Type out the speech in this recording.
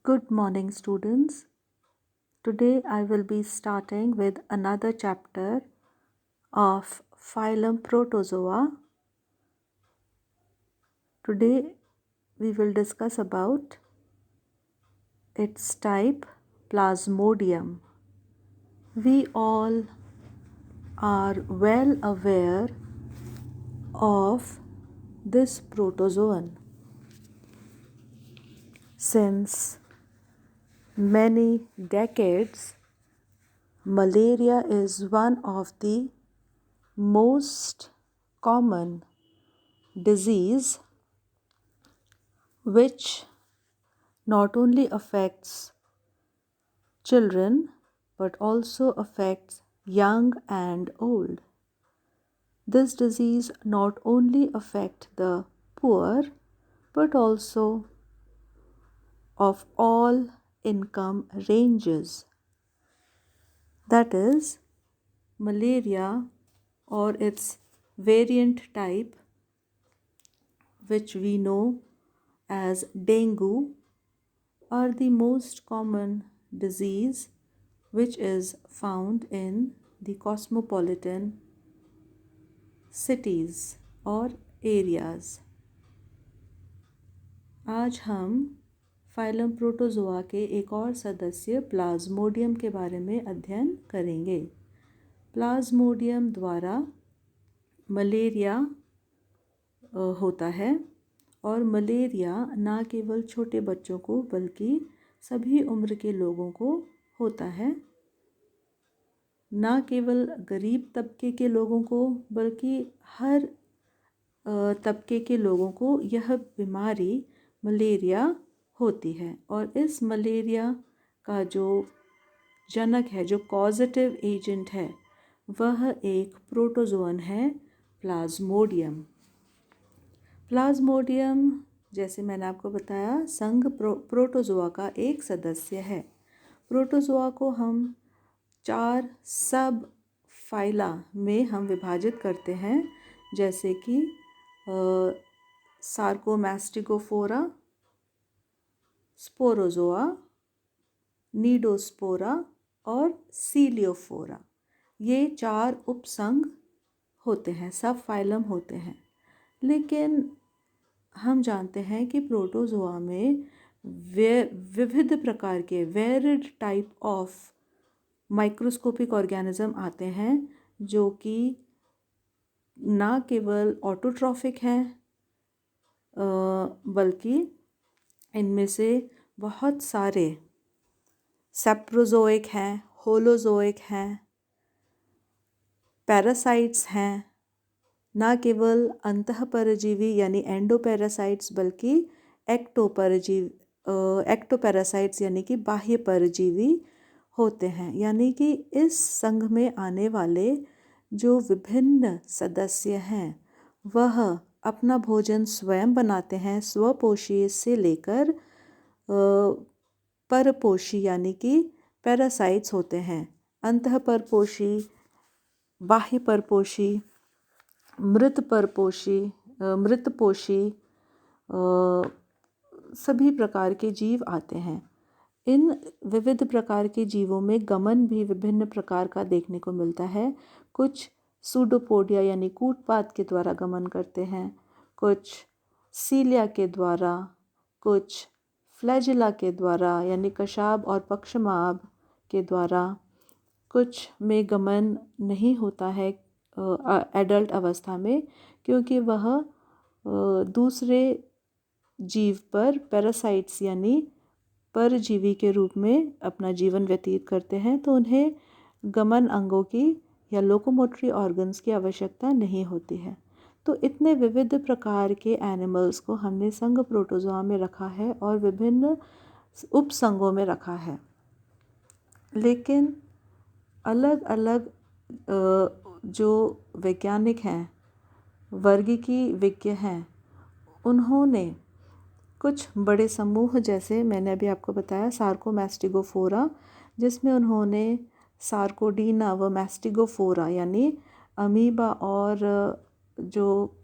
Good morning, students. Today I will be starting with another chapter of phylum Protozoa. Today we will discuss about its type Plasmodium. We all are well aware of this protozoan since many decades. Malaria is one of the most common disease which not only affects children but also affects young and old. This disease not only affects the poor but also of all income ranges. That is, malaria or its variant type, which we know as dengue, are the most common disease which is found in the cosmopolitan cities और areas. आज हम phylum protozoa के एक और सदस्य Plasmodium के बारे में अध्ययन करेंगे. प्लाज्मोडियम द्वारा मलेरिया होता है और मलेरिया ना केवल छोटे बच्चों को बल्कि सभी उम्र के लोगों को होता है. ना केवल गरीब तबके के लोगों को बल्कि हर तबके के लोगों को यह बीमारी मलेरिया होती है. और इस मलेरिया का जो जनक है, जो कॉजेटिव एजेंट है, वह एक प्रोटोजोअन है, प्लाज्मोडियम. प्लाज्मोडियम, जैसे मैंने आपको बताया, संघ प्रोटोजोआ का एक सदस्य है. प्रोटोजोआ को हम 4 सब फाइला में हम विभाजित करते हैं, जैसे कि सार्कोमैस्टिगोफोरा, स्पोरोजोआ, नीडोस्पोरा और सीलियोफोरा. ये 4 उपसंघ होते हैं, सब फाइलम होते हैं. लेकिन हम जानते हैं कि प्रोटोजोआ में विविध प्रकार के varied type of microscopic organism आते हैं, जो कि ना केवल ऑटोट्रॉफिक हैं बल्कि इनमें से बहुत सारे सेप्रोजोइक हैं, होलोजोइक हैं, पैरासाइट्स हैं. ना केवल अंतःपरजीवी यानी एंडोपैरासाइट्स बल्कि एक्टोपैरासाइट्स यानी कि बाह्य परजीवी होते हैं. यानी कि इस संघ में आने वाले जो विभिन्न सदस्य हैं वह अपना भोजन स्वयं बनाते हैं. स्वपोषी से लेकर परपोषी यानी कि पैरासाइट्स होते हैं, अंतःपरपोषी, बाह्य परपोषी, मृतपोषी सभी प्रकार के जीव आते हैं. इन विविध प्रकार के जीवों में गमन भी विभिन्न प्रकार का देखने को मिलता है. कुछ सूडोपोडिया यानी कूटपात के द्वारा गमन करते हैं, कुछ सीलिया के द्वारा, कुछ फ्लैजिला के द्वारा यानी कशाब और पक्षमाभ के द्वारा. कुछ में गमन नहीं होता है एडल्ट अवस्था में, क्योंकि वह दूसरे जीव पर पैरासाइट्स यानी परजीवी के रूप में अपना जीवन व्यतीत करते हैं, तो उन्हें गमन अंगों की या लोकोमोटरी ऑर्गन्स की आवश्यकता नहीं होती है. तो इतने विविध प्रकार के एनिमल्स को हमने संघ प्रोटोजोआ में रखा है और विभिन्न उपसंघों में रखा है. लेकिन अलग अलग जो वैज्ञानिक हैं, वर्गीकी विज्ञ हैं, उन्होंने कुछ बड़े समूह, जैसे मैंने अभी आपको बताया सार्कोमैस्टिगोफोरा, जिसमें उन्होंने सार्कोडीना व मैस्टिगोफोरा यानी अमीबा और जो